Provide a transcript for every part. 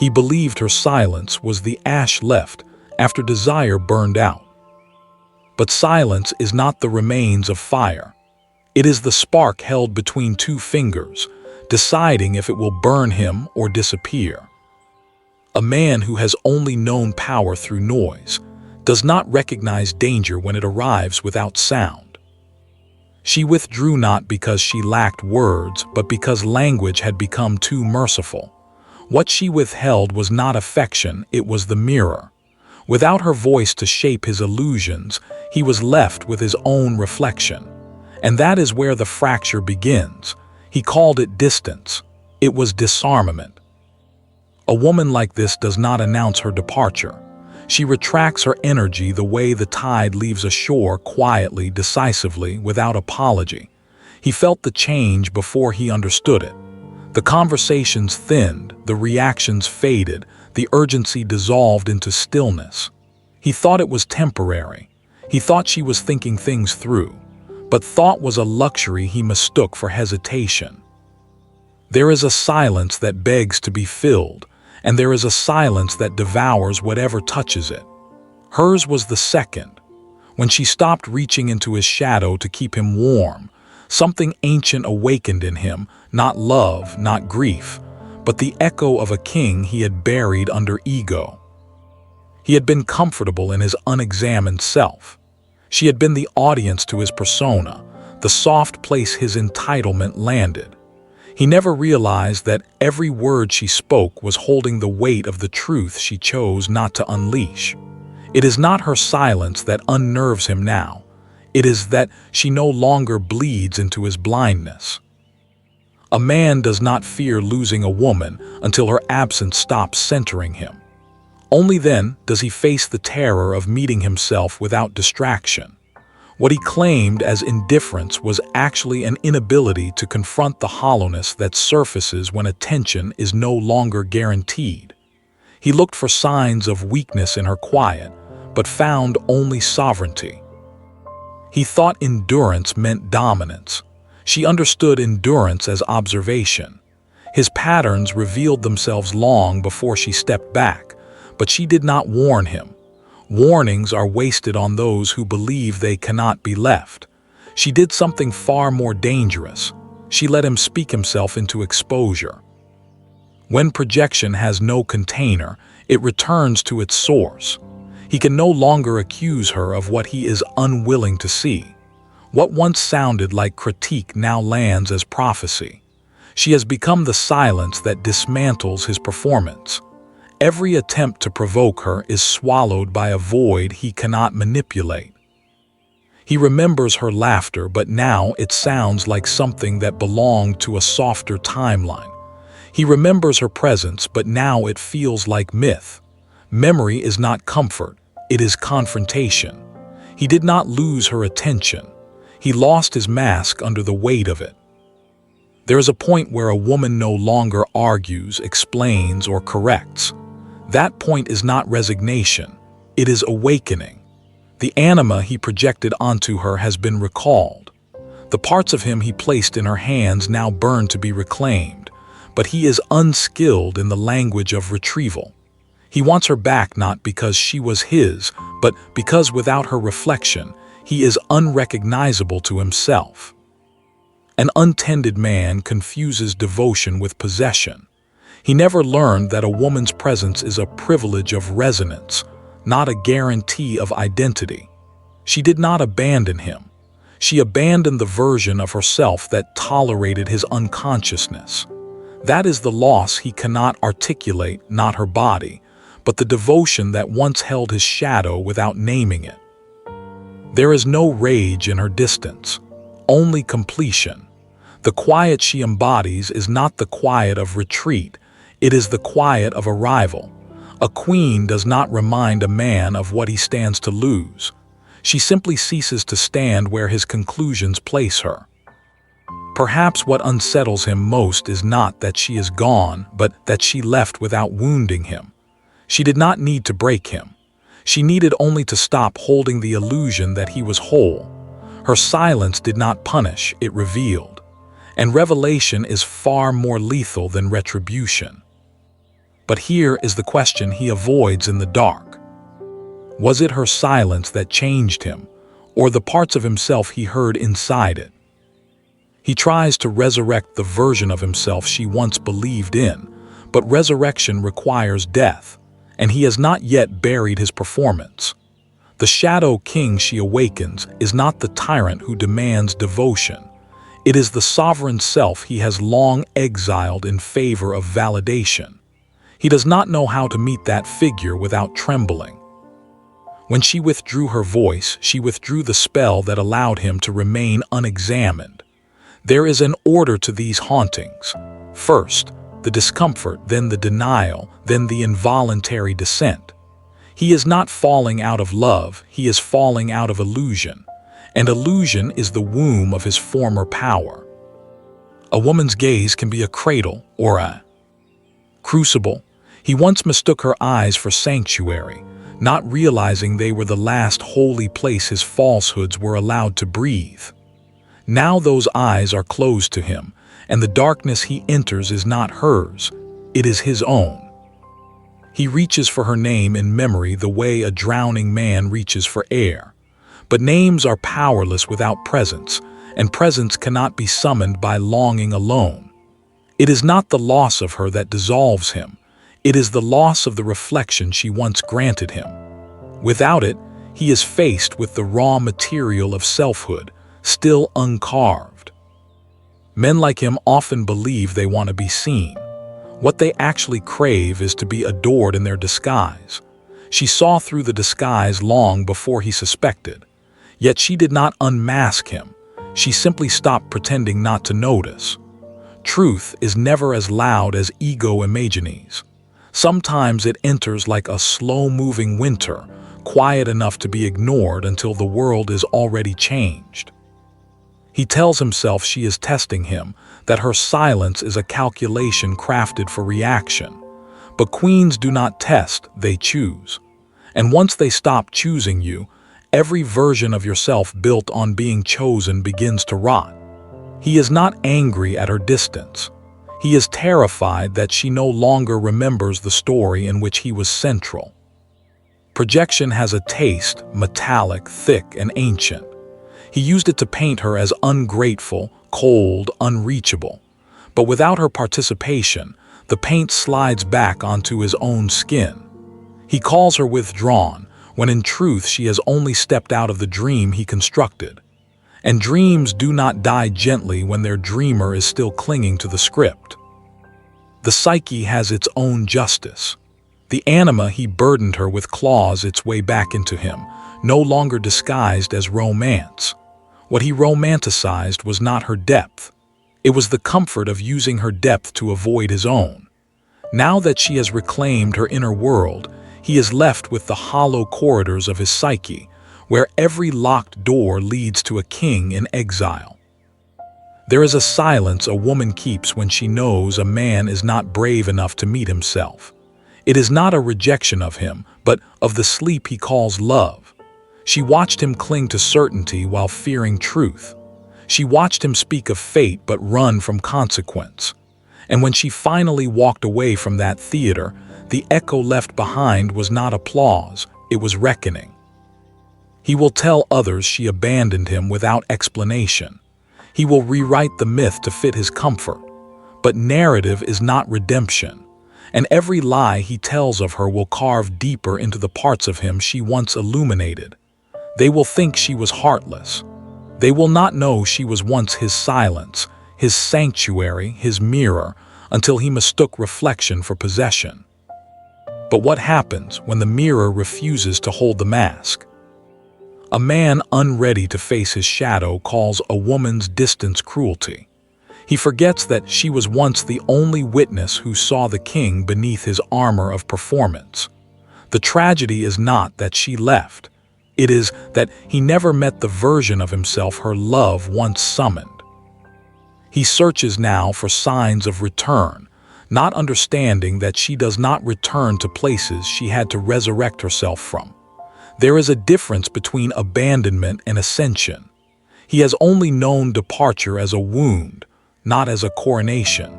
He believed her silence was the ash left after desire burned out. But silence is not the remains of fire. It is the spark held between two fingers, deciding if it will burn him or disappear. A man who has only known power through noise does not recognize danger when it arrives without sound. She withdrew not because she lacked words, but because language had become too merciful. What she withheld was not affection, it was the mirror. Without her voice to shape his illusions, he was left with his own reflection. And that is where the fracture begins. He called it distance. It was disarmament. A woman like this does not announce her departure. She retracts her energy the way the tide leaves a shore, quietly, decisively, without apology. He felt the change before he understood it. The conversations thinned, the reactions faded, the urgency dissolved into stillness. He thought it was temporary. He thought she was thinking things through. But thought was a luxury he mistook for hesitation. There is a silence that begs to be filled, and there is a silence that devours whatever touches it. Hers was the second. When she stopped reaching into his shadow to keep him warm, something ancient awakened in him, not love, not grief, but the echo of a king he had buried under ego. He had been comfortable in his unexamined self. She had been the audience to his persona, the soft place his entitlement landed. He never realized that every word she spoke was holding the weight of the truth she chose not to unleash. It is not her silence that unnerves him now. It is that she no longer bleeds into his blindness. A man does not fear losing a woman until her absence stops centering him. Only then does he face the terror of meeting himself without distraction. What he claimed as indifference was actually an inability to confront the hollowness that surfaces when attention is no longer guaranteed. He looked for signs of weakness in her quiet, but found only sovereignty. He thought endurance meant dominance. She understood endurance as observation. His patterns revealed themselves long before she stepped back, but she did not warn him. Warnings are wasted on those who believe they cannot be left. She did something far more dangerous. She let him speak himself into exposure. When projection has no container, it returns to its source. He can no longer accuse her of what he is unwilling to see. What once sounded like critique now lands as prophecy. She has become the silence that dismantles his performance. Every attempt to provoke her is swallowed by a void he cannot manipulate. He remembers her laughter, but now it sounds like something that belonged to a softer timeline. He remembers her presence, but now it feels like myth. Memory is not comfort, it is confrontation. He did not lose her attention. He lost his mask under the weight of it. There is a point where a woman no longer argues, explains, or corrects. That point is not resignation, it is awakening. The anima he projected onto her has been recalled. The parts of him he placed in her hands now burn to be reclaimed, but he is unskilled in the language of retrieval. He wants her back not because she was his, but because without her reflection, he is unrecognizable to himself. An untended man confuses devotion with possession. He never learned that a woman's presence is a privilege of resonance, not a guarantee of identity. She did not abandon him. She abandoned the version of herself that tolerated his unconsciousness. That is the loss he cannot articulate, not her body, but the devotion that once held his shadow without naming it. There is no rage in her distance, only completion. The quiet she embodies is not the quiet of retreat, it is the quiet of arrival. A queen does not remind a man of what he stands to lose. She simply ceases to stand where his conclusions place her. Perhaps what unsettles him most is not that she is gone, but that she left without wounding him. She did not need to break him. She needed only to stop holding the illusion that he was whole. Her silence did not punish, it revealed. And revelation is far more lethal than retribution. But here is the question he avoids in the dark. Was it her silence that changed him, or the parts of himself he heard inside it? He tries to resurrect the version of himself she once believed in, but resurrection requires death, and he has not yet buried his performance. The shadow king she awakens is not the tyrant who demands devotion. It is the sovereign self he has long exiled in favor of validation. He does not know how to meet that figure without trembling. When she withdrew her voice, she withdrew the spell that allowed him to remain unexamined. There is an order to these hauntings. First, the discomfort, then the denial, then the involuntary descent. He is not falling out of love, he is falling out of illusion. And illusion is the womb of his former power. A woman's gaze can be a cradle or a crucible. He once mistook her eyes for sanctuary, not realizing they were the last holy place his falsehoods were allowed to breathe. Now those eyes are closed to him, and the darkness he enters is not hers, it is his own. He reaches for her name in memory the way a drowning man reaches for air. But names are powerless without presence, and presence cannot be summoned by longing alone. It is not the loss of her that dissolves him, it is the loss of the reflection she once granted him. Without it, he is faced with the raw material of selfhood, still uncarved. Men like him often believe they want to be seen. What they actually crave is to be adored in their disguise. She saw through the disguise long before he suspected. Yet she did not unmask him. She simply stopped pretending not to notice. Truth is never as loud as ego imagines. Sometimes it enters like a slow-moving winter, quiet enough to be ignored until the world is already changed. He tells himself she is testing him, that her silence is a calculation crafted for reaction. But queens do not test, they choose. And once they stop choosing you, every version of yourself built on being chosen begins to rot. He is not angry at her distance. He is terrified that she no longer remembers the story in which he was central. Projection has a taste, metallic, thick, and ancient. He used it to paint her as ungrateful, cold, unreachable. But without her participation, the paint slides back onto his own skin. He calls her withdrawn, when in truth she has only stepped out of the dream he constructed. And dreams do not die gently when their dreamer is still clinging to the script. The psyche has its own justice. The anima he burdened her with claws its way back into him, no longer disguised as romance. What he romanticized was not her depth. It was the comfort of using her depth to avoid his own. Now that she has reclaimed her inner world, he is left with the hollow corridors of his psyche, where every locked door leads to a king in exile. There is a silence a woman keeps when she knows a man is not brave enough to meet himself. It is not a rejection of him, but of the sleep he calls love. She watched him cling to certainty while fearing truth. She watched him speak of fate but run from consequence. And when she finally walked away from that theater, the echo left behind was not applause, it was reckoning. He will tell others she abandoned him without explanation. He will rewrite the myth to fit his comfort. But narrative is not redemption, and every lie he tells of her will carve deeper into the parts of him she once illuminated. They will think she was heartless. They will not know she was once his silence, his sanctuary, his mirror, until he mistook reflection for possession. But what happens when the mirror refuses to hold the mask? A man unready to face his shadow calls a woman's distance cruelty. He forgets that she was once the only witness who saw the king beneath his armor of performance. The tragedy is not that she left. It is that he never met the version of himself her love once summoned. He searches now for signs of return, not understanding that she does not return to places she had to resurrect herself from. There is a difference between abandonment and ascension. He has only known departure as a wound, not as a coronation.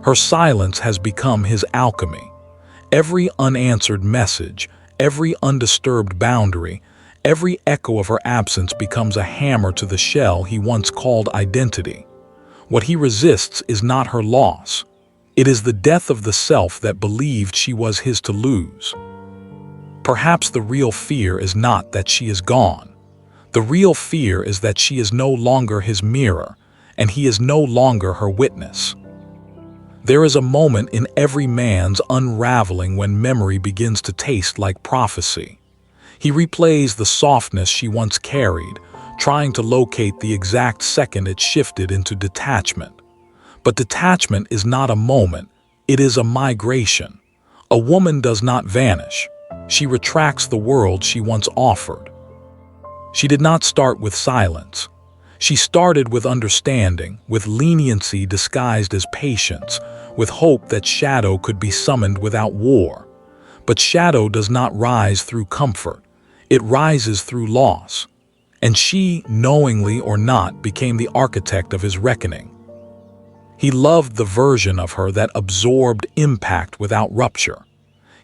Her silence has become his alchemy. Every unanswered message, every undisturbed boundary, every echo of her absence becomes a hammer to the shell he once called identity. What he resists is not her loss. It is the death of the self that believed she was his to lose. Perhaps the real fear is not that she is gone. The real fear is that she is no longer his mirror, and he is no longer her witness. There is a moment in every man's unraveling when memory begins to taste like prophecy. He replays the softness she once carried, trying to locate the exact second it shifted into detachment. But detachment is not a moment, it is a migration. A woman does not vanish. She retracts the world she once offered. She did not start with silence. She started with understanding, with leniency disguised as patience, with hope that shadow could be summoned without war. But shadow does not rise through comfort. It rises through loss. And she, knowingly or not, became the architect of his reckoning. He loved the version of her that absorbed impact without rupture.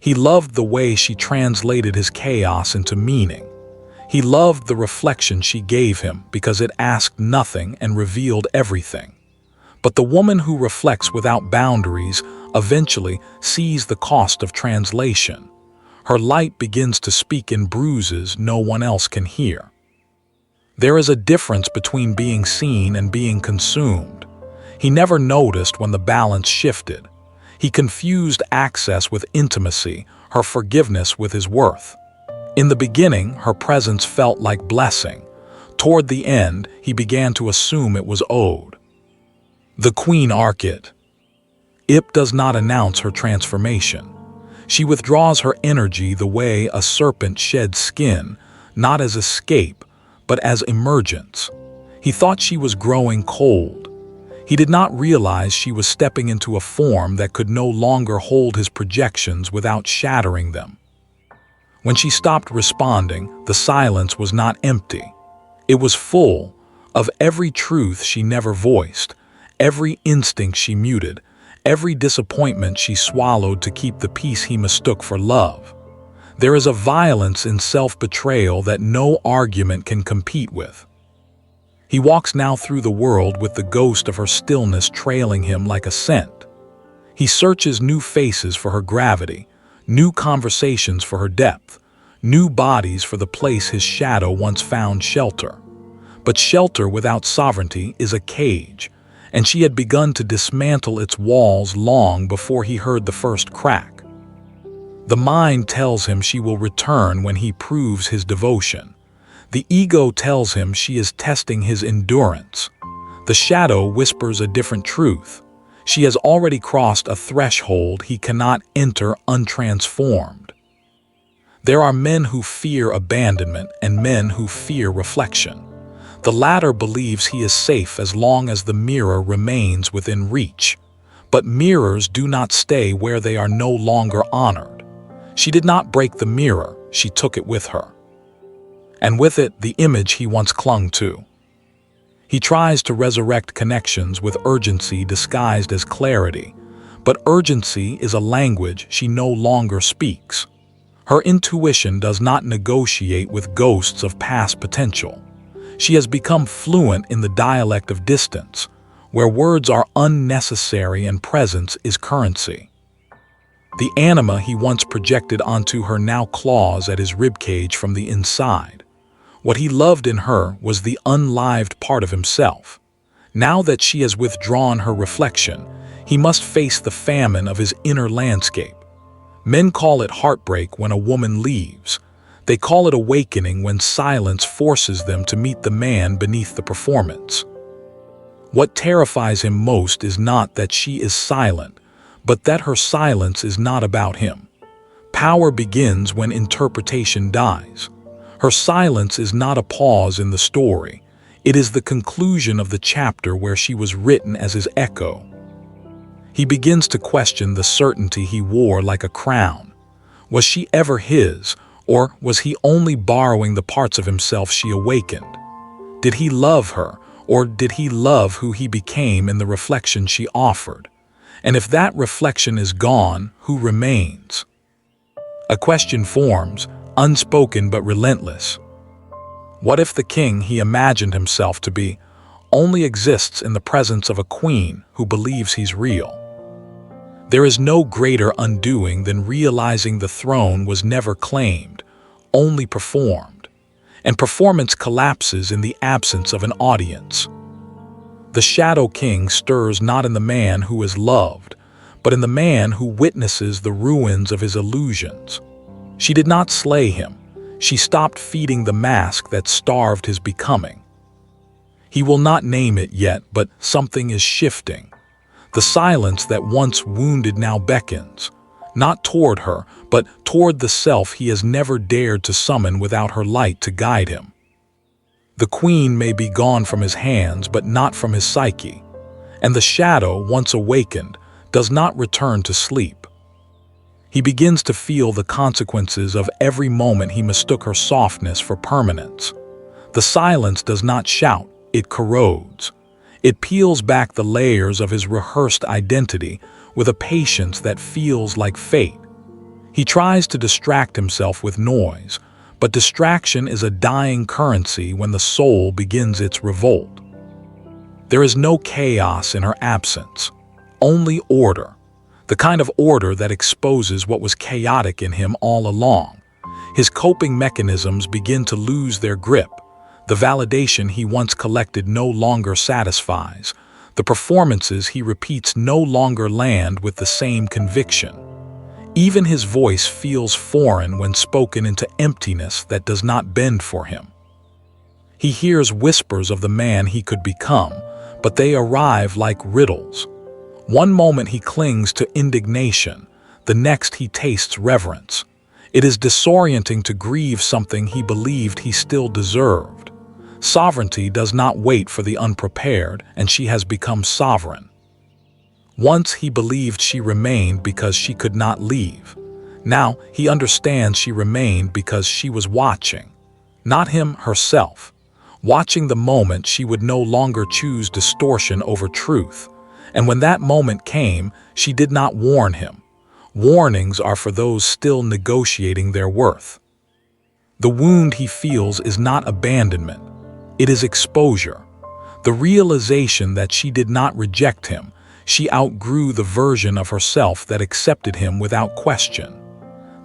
He loved the way she translated his chaos into meaning. He loved the reflection she gave him because it asked nothing and revealed everything. But the woman who reflects without boundaries eventually sees the cost of translation. Her light begins to speak in bruises no one else can hear. There is a difference between being seen and being consumed. He never noticed when the balance shifted. He confused access with intimacy, her forgiveness with his worth. In the beginning, her presence felt like blessing. Toward the end, he began to assume it was owed. The Queen Archit. Ip does not announce her transformation. She withdraws her energy the way a serpent sheds skin, not as escape, but as emergence. He thought she was growing cold. He did not realize she was stepping into a form that could no longer hold his projections without shattering them. When she stopped responding, the silence was not empty. It was full of every truth she never voiced, every instinct she muted, every disappointment she swallowed to keep the peace he mistook for love. There is a violence in self-betrayal that no argument can compete with. He walks now through the world with the ghost of her stillness trailing him like a scent. He searches new faces for her gravity, new conversations for her depth, new bodies for the place his shadow once found shelter. But shelter without sovereignty is a cage, and she had begun to dismantle its walls long before he heard the first crack. The mind tells him she will return when he proves his devotion. The ego tells him she is testing his endurance. The shadow whispers a different truth. She has already crossed a threshold he cannot enter untransformed. There are men who fear abandonment and men who fear reflection. The latter believes he is safe as long as the mirror remains within reach. But mirrors do not stay where they are no longer honored. She did not break the mirror, she took it with her. And with it, the image he once clung to. He tries to resurrect connections with urgency disguised as clarity, but urgency is a language she no longer speaks. Her intuition does not negotiate with ghosts of past potential. She has become fluent in the dialect of distance, where words are unnecessary and presence is currency. The anima he once projected onto her now claws at his ribcage from the inside. What he loved in her was the unlived part of himself. Now that she has withdrawn her reflection, he must face the famine of his inner landscape. Men call it heartbreak when a woman leaves. They call it awakening when silence forces them to meet the man beneath the performance. What terrifies him most is not that she is silent, but that her silence is not about him. Power begins when interpretation dies. Her silence is not a pause in the story. It is the conclusion of the chapter where she was written as his echo. He begins to question the certainty he wore like a crown. Was she ever his, or was he only borrowing the parts of himself she awakened? Did he love her, or did he love who he became in the reflection she offered? And if that reflection is gone, who remains? A question forms, unspoken but relentless. What if the king he imagined himself to be only exists in the presence of a queen who believes he's real? There is no greater undoing than realizing the throne was never claimed, only performed, and performance collapses in the absence of an audience. The Shadow King stirs not in the man who is loved, but in the man who witnesses the ruins of his illusions. She did not slay him. She stopped feeding the mask that starved his becoming. He will not name it yet, but something is shifting. The silence that once wounded now beckons, not toward her, but toward the self he has never dared to summon without her light to guide him. The queen may be gone from his hands, but not from his psyche, and the shadow, once awakened, does not return to sleep. He begins to feel the consequences of every moment he mistook her softness for permanence. The silence does not shout, it corrodes. It peels back the layers of his rehearsed identity with a patience that feels like fate. He tries to distract himself with noise, but distraction is a dying currency when the soul begins its revolt. There is no chaos in her absence, only order, the kind of order that exposes what was chaotic in him all along. His coping mechanisms begin to lose their grip. The validation he once collected no longer satisfies. The performances he repeats no longer land with the same conviction. Even his voice feels foreign when spoken into emptiness that does not bend for him. He hears whispers of the man he could become, but they arrive like riddles. One moment he clings to indignation, the next he tastes reverence. It is disorienting to grieve something he believed he still deserved. Sovereignty does not wait for the unprepared, and she has become sovereign. Once he believed she remained because she could not leave. Now he understands she remained because she was watching, not him herself. Watching the moment she would no longer choose distortion over truth. And when that moment came, she did not warn him. Warnings are for those still negotiating their worth. The wound he feels is not abandonment. It is exposure. The realization that she did not reject him. She outgrew the version of herself that accepted him without question.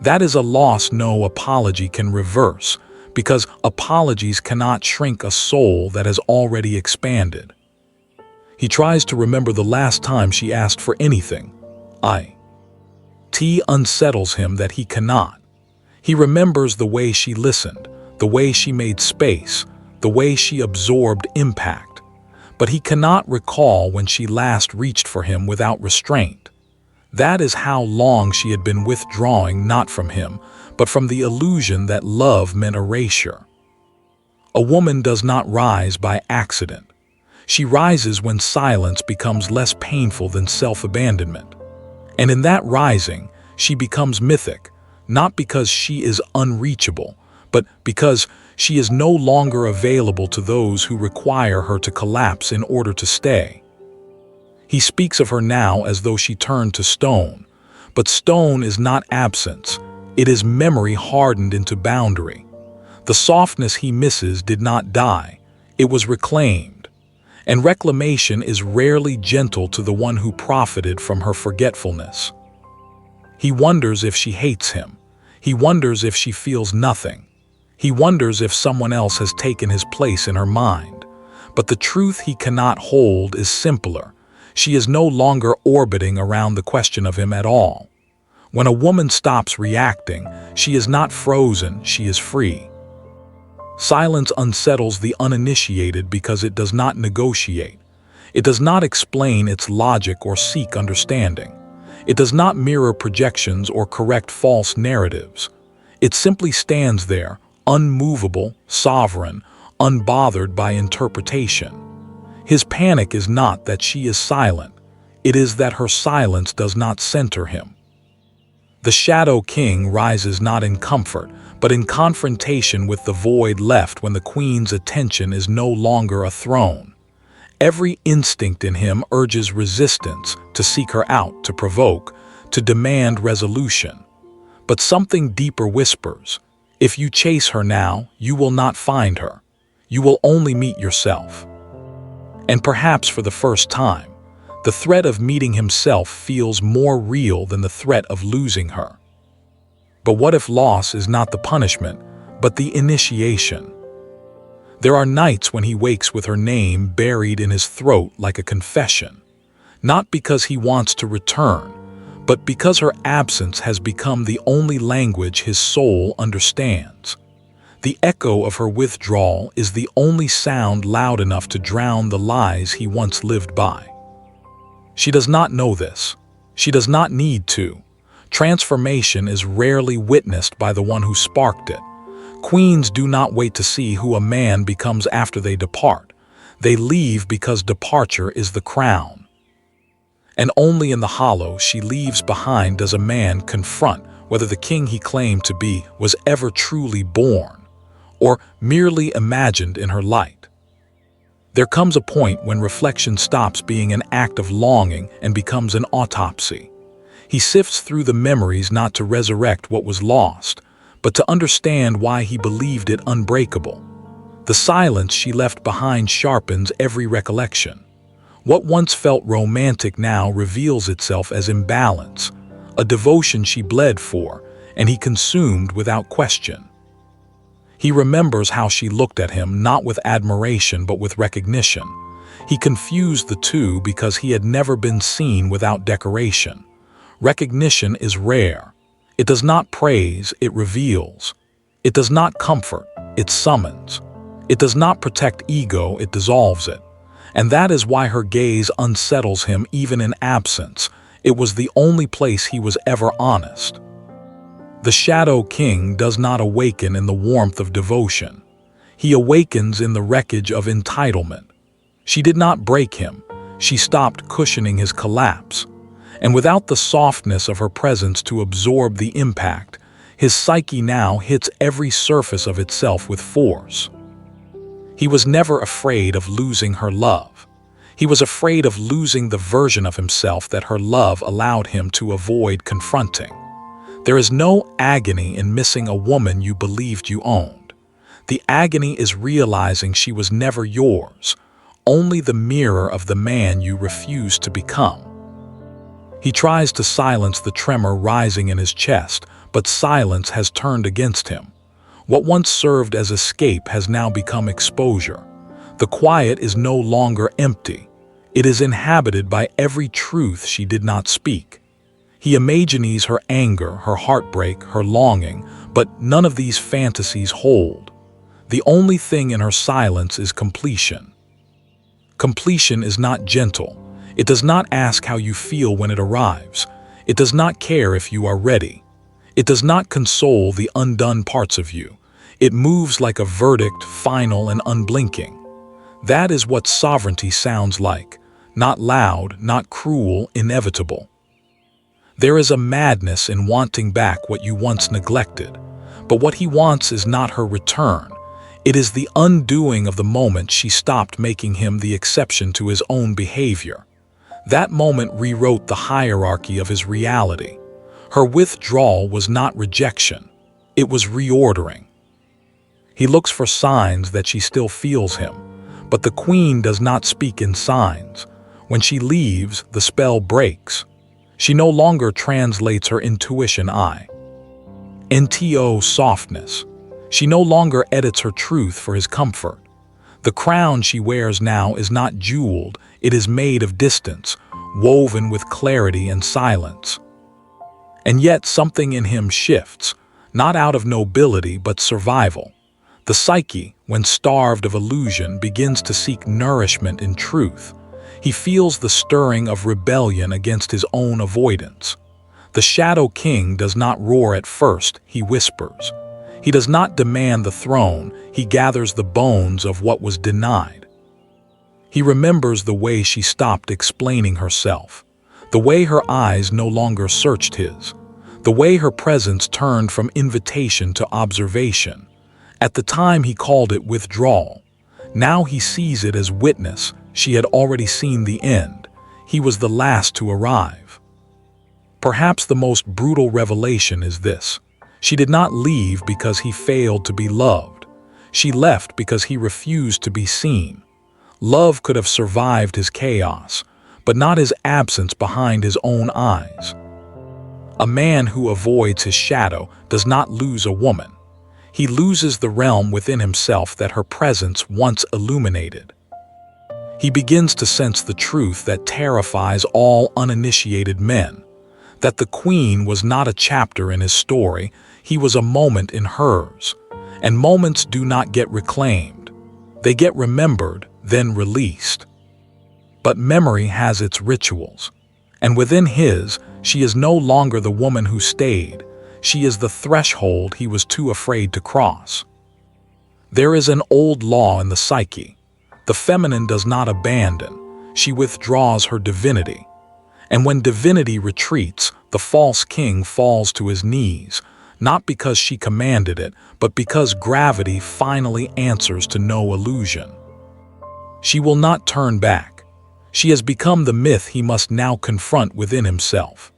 That is a loss no apology can reverse, because apologies cannot shrink a soul that has already expanded. He tries to remember the last time she asked for anything. It unsettles him that he cannot. He remembers the way she listened, the way she made space, the way she absorbed impact. But he cannot recall when she last reached for him without restraint. That is how long she had been withdrawing not from him, but from the illusion that love meant erasure. A woman does not rise by accident. She rises when silence becomes less painful than self-abandonment. And in that rising, she becomes mythic, not because she is unreachable, but because she is no longer available to those who require her to collapse in order to stay. He speaks of her now as though she turned to stone, but stone is not absence, it is memory hardened into boundary. The softness he misses did not die, it was reclaimed. And reclamation is rarely gentle to the one who profited from her forgetfulness. He wonders if she hates him. He wonders if she feels nothing. He wonders if someone else has taken his place in her mind. But the truth he cannot hold is simpler. She is no longer orbiting around the question of him at all. When a woman stops reacting, she is not frozen, she is free. Silence unsettles the uninitiated because it does not negotiate. It does not explain its logic or seek understanding. It does not mirror projections or correct false narratives. It simply stands there, unmovable, sovereign, unbothered by interpretation. His panic is not that she is silent. It is that her silence does not center him. The Shadow King rises not in comfort, but in confrontation with the void left when the queen's attention is no longer a throne. Every instinct in him urges resistance, to seek her out, to provoke, to demand resolution. But something deeper whispers, if you chase her now, you will not find her. You will only meet yourself. And perhaps for the first time, the threat of meeting himself feels more real than the threat of losing her. But what if loss is not the punishment, but the initiation? There are nights when he wakes with her name buried in his throat like a confession, not because he wants to return, but because her absence has become the only language his soul understands. The echo of her withdrawal is the only sound loud enough to drown the lies he once lived by. She does not know this. She does not need to. Transformation is rarely witnessed by the one who sparked it. Queens do not wait to see who a man becomes after they depart. They leave because departure is the crown. And only in the hollow she leaves behind does a man confront whether the king he claimed to be was ever truly born, or merely imagined in her light. There comes a point when reflection stops being an act of longing and becomes an autopsy. He sifts through the memories not to resurrect what was lost, but to understand why he believed it unbreakable. The silence she left behind sharpens every recollection. What once felt romantic now reveals itself as imbalance, a devotion she bled for, and he consumed without question. He remembers how she looked at him not with admiration but with recognition. He confused the two because he had never been seen without decoration. Recognition is rare. It does not praise, it reveals. It does not comfort, it summons. It does not protect ego, it dissolves it. And that is why her gaze unsettles him even in absence. It was the only place he was ever honest. The Shadow King does not awaken in the warmth of devotion. He awakens in the wreckage of entitlement. She did not break him. She stopped cushioning his collapse. And without the softness of her presence to absorb the impact, his psyche now hits every surface of itself with force. He was never afraid of losing her love. He was afraid of losing the version of himself that her love allowed him to avoid confronting. There is no agony in missing a woman you believed you owned. The agony is realizing she was never yours, only the mirror of the man you refused to become. He tries to silence the tremor rising in his chest, but silence has turned against him. What once served as escape has now become exposure. The quiet is no longer empty. It is inhabited by every truth she did not speak. He imagines her anger, her heartbreak, her longing, but none of these fantasies hold. The only thing in her silence is completion. Completion is not gentle. It does not ask how you feel when it arrives. It does not care if you are ready. It does not console the undone parts of you. It moves like a verdict, final and unblinking. That is what sovereignty sounds like. Not loud, not cruel, inevitable. There is a madness in wanting back what you once neglected. But what he wants is not her return. It is the undoing of the moment she stopped making him the exception to his own behavior. That moment rewrote the hierarchy of his reality. Her withdrawal was not rejection. It was reordering. He looks for signs that she still feels him, but the queen does not speak in signs. When she leaves, the spell breaks. She no longer translates her intuition into softness. She no longer edits her truth for his comfort. The crown she wears now is not jeweled, it is made of distance, woven with clarity and silence. And yet something in him shifts, not out of nobility but survival. The psyche, when starved of illusion, begins to seek nourishment in truth. He feels the stirring of rebellion against his own avoidance. The Shadow King does not roar at first, he whispers. He does not demand the throne, he gathers the bones of what was denied. He remembers the way she stopped explaining herself, the way her eyes no longer searched his, the way her presence turned from invitation to observation. At the time he called it withdrawal. Now he sees it as witness. She had already seen the end. He was the last to arrive. Perhaps the most brutal revelation is this. She did not leave because he failed to be loved. She left because he refused to be seen. Love could have survived his chaos, but not his absence behind his own eyes. A man who avoids his shadow does not lose a woman. He loses the realm within himself that her presence once illuminated. He begins to sense the truth that terrifies all uninitiated men, that the queen was not a chapter in his story, he was a moment in hers. And moments do not get reclaimed. They get remembered, then released. But memory has its rituals, and within his, she is no longer the woman who stayed. She is the threshold he was too afraid to cross. There is an old law in the psyche. The feminine does not abandon. She withdraws her divinity. And when divinity retreats, the false king falls to his knees, not because she commanded it, but because gravity finally answers to no illusion. She will not turn back. She has become the myth he must now confront within himself.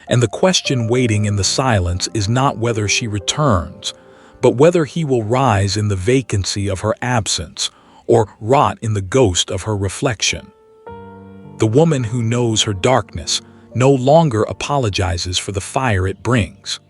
And the question waiting in the silence is not whether she returns, but whether he will rise in the vacancy of her absence or rot in the ghost of her reflection. The woman who knows her darkness no longer apologizes for the fire it brings.